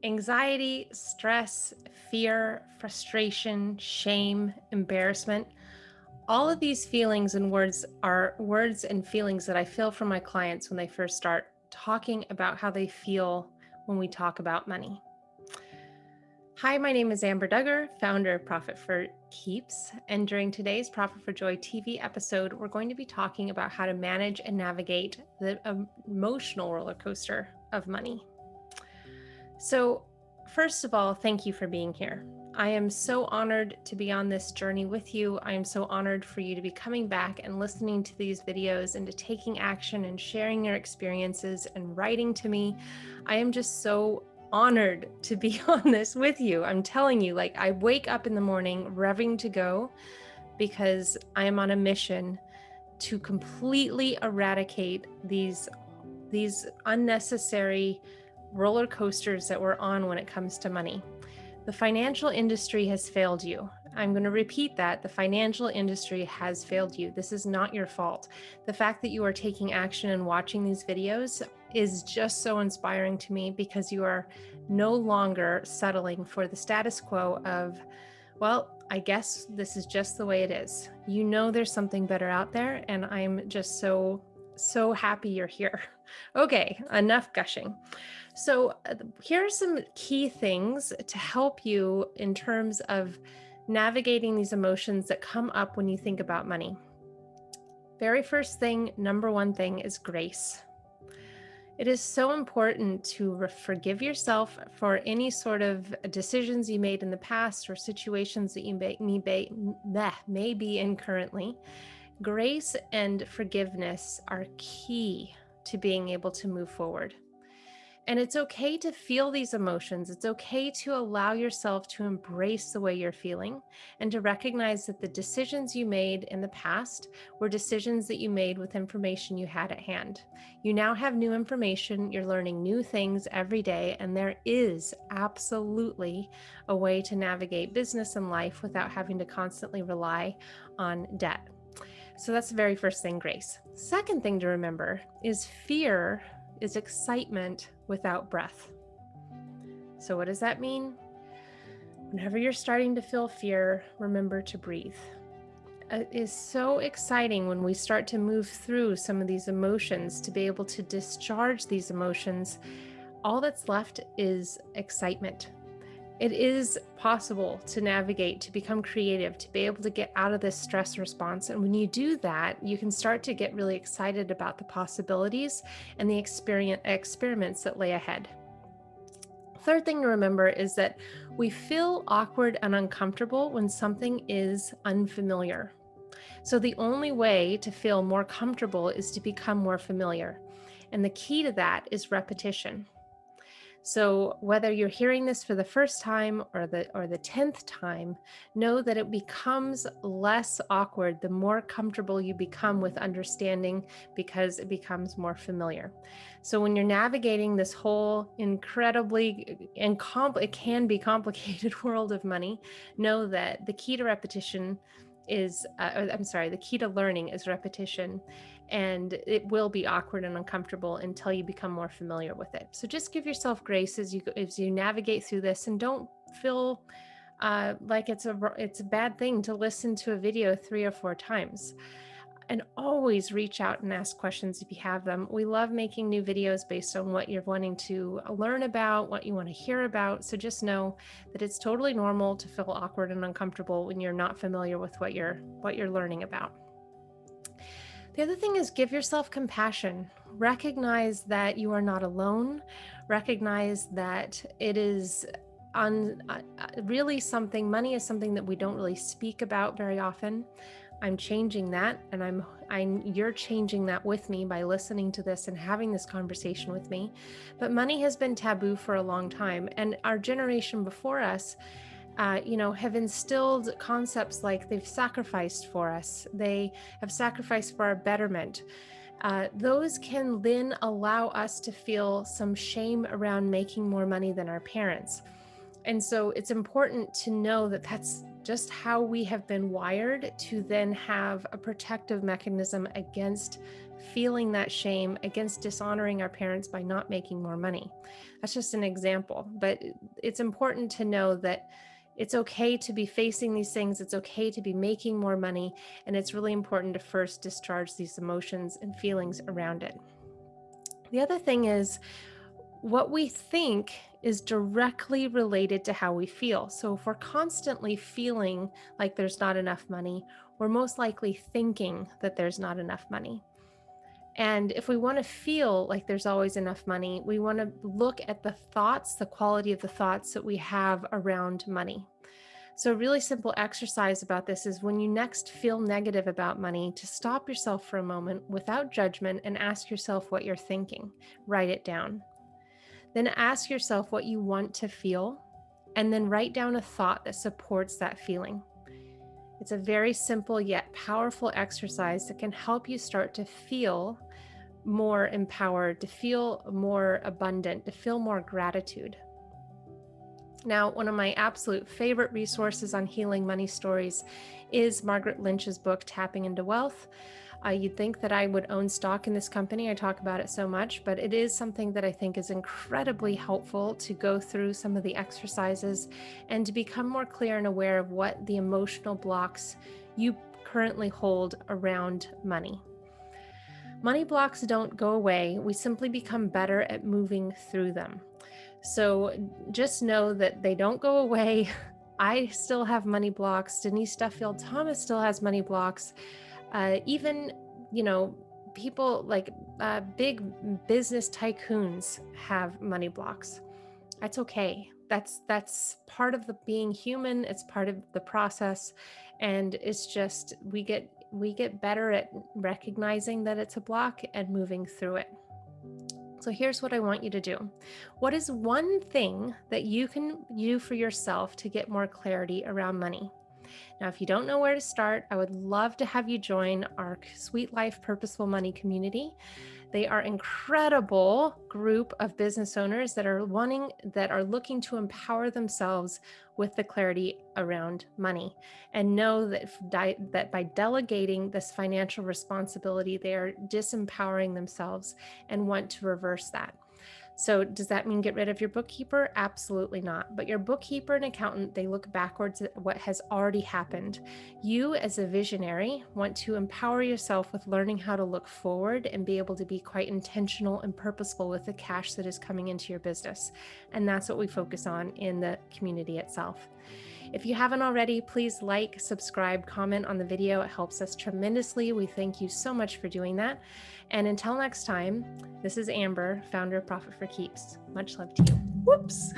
Anxiety, stress, fear, frustration, shame, embarrassment, all of these feelings and words are words and feelings that I feel from my clients when they first start talking about how they feel when we talk about money. Hi, my name is Amber Duggar, founder of Profit for Keeps. And during today's Profit for Joy TV episode, we're going to be talking about how to manage and navigate the emotional roller coaster of money. So, first of all, thank you for being here. I am so honored to be on this journey with you. I am so honored for you to be coming back and listening to these videos and to taking action and sharing your experiences and writing to me. I am just so honored to be on this with you. I'm telling you, I wake up in the morning revving to go because I am on a mission to completely eradicate these unnecessary roller coasters that we're on when it comes to money. The financial industry has failed you. I'm going to repeat that. The financial industry has failed you. This is not your fault. The fact that you are taking action and watching these videos is just so inspiring to me because you are no longer settling for the status quo of, well, I guess this is just the way it is. You know there's something better out there, and I'm just so happy you're here. Okay, enough gushing. So here are some key things to help you in terms of navigating these emotions that come up when you think about money. Very first thing, number one thing is grace. It is so important to forgive yourself for any sort of decisions you made in the past or situations that you may be in currently. Grace and forgiveness are key to being able to move forward. And it's okay to feel these emotions. It's okay to allow yourself to embrace the way you're feeling and to recognize that the decisions you made in the past were decisions that you made with information you had at hand. You now have new information, you're learning new things every day, and there is absolutely a way to navigate business and life without having to constantly rely on debt. So that's the very first thing, grace. Second thing to remember is fear is excitement without breath. So what does that mean? Whenever you're starting to feel fear, remember to breathe. It is so exciting when we start to move through some of these emotions to be able to discharge these emotions. All that's left is excitement. It is possible to navigate, to become creative, to be able to get out of this stress response. And when you do that, you can start to get really excited about the possibilities and the experiments that lay ahead. Third thing to remember is that we feel awkward and uncomfortable when something is unfamiliar. So the only way to feel more comfortable is to become more familiar. And the key to that is repetition. So whether you're hearing this for the first time or the 10th time, know that it becomes less awkward the more comfortable you become with understanding because it becomes more familiar. So when you're navigating this whole incredibly and it can be complicated world of money, know that the key to repetition is the key to learning is repetition, and it will be awkward and uncomfortable until you become more familiar with it. So just give yourself grace as you navigate through this, and don't feel like it's a bad thing to listen to a video 3 or 4 times. And always reach out and ask questions if you have them. We love making new videos based on what you're wanting to learn about, what you want to hear about. So just know that it's totally normal to feel awkward and uncomfortable when you're not familiar with what you're learning about. The other thing is give yourself compassion. Recognize that you are not alone. Recognize that it is really something, money is something that we don't really speak about very often. I'm changing that, and you're changing that with me by listening to this and having this conversation with me. But money has been taboo for a long time, and our generation before us have instilled concepts like they've sacrificed for us. They have sacrificed for our betterment. Those can then allow us to feel some shame around making more money than our parents. And so it's important to know that that's just how we have been wired to then have a protective mechanism against feeling that shame against dishonoring our parents by not making more money. That's just an example, but it's important to know that it's okay to be facing these things. It's okay to be making more money. And it's really important to first discharge these emotions and feelings around it. The other thing is, what we think is directly related to how we feel. So if we're constantly feeling like there's not enough money, we're most likely thinking that there's not enough money. And if we want to feel like there's always enough money, we want to look at the thoughts, the quality of the thoughts that we have around money. So a really simple exercise about this is when you next feel negative about money, to stop yourself for a moment without judgment and ask yourself what you're thinking. Write it down. Then ask yourself what you want to feel, and then write down a thought that supports that feeling. It's a very simple yet powerful exercise that can help you start to feel more empowered, to feel more abundant, to feel more gratitude. Now, one of my absolute favorite resources on healing money stories is Margaret Lynch's book, Tapping into Wealth. You'd think that I would own stock in this company. I talk about it so much, but it is something that I think is incredibly helpful to go through some of the exercises and to become more clear and aware of what the emotional blocks you currently hold around money. Money blocks don't go away. We simply become better at moving through them. So just know that they don't go away. I still have money blocks. Denise Duffield Thomas still has money blocks. Even, people like big business tycoons have money blocks. That's okay. That's part of the being human. It's part of the process. And it's just, we get better at recognizing that it's a block and moving through it. So here's what I want you to do. What is one thing that you can do for yourself to get more clarity around money? Now, if you don't know where to start, I would love to have you join our Sweet Life Purposeful Money community. They are an incredible group of business owners that are looking to empower themselves with the clarity around money, and know that by delegating this financial responsibility, they are disempowering themselves and want to reverse that. So does that mean get rid of your bookkeeper? Absolutely not. But your bookkeeper and accountant, they look backwards at what has already happened. You as a visionary want to empower yourself with learning how to look forward and be able to be quite intentional and purposeful with the cash that is coming into your business. And that's what we focus on in the community itself. If you haven't already, please like, subscribe, comment on the video. It helps us tremendously. We thank you so much for doing that. And until next time, this is Amber, founder of Profit for Keeps. Much love to you. Whoops.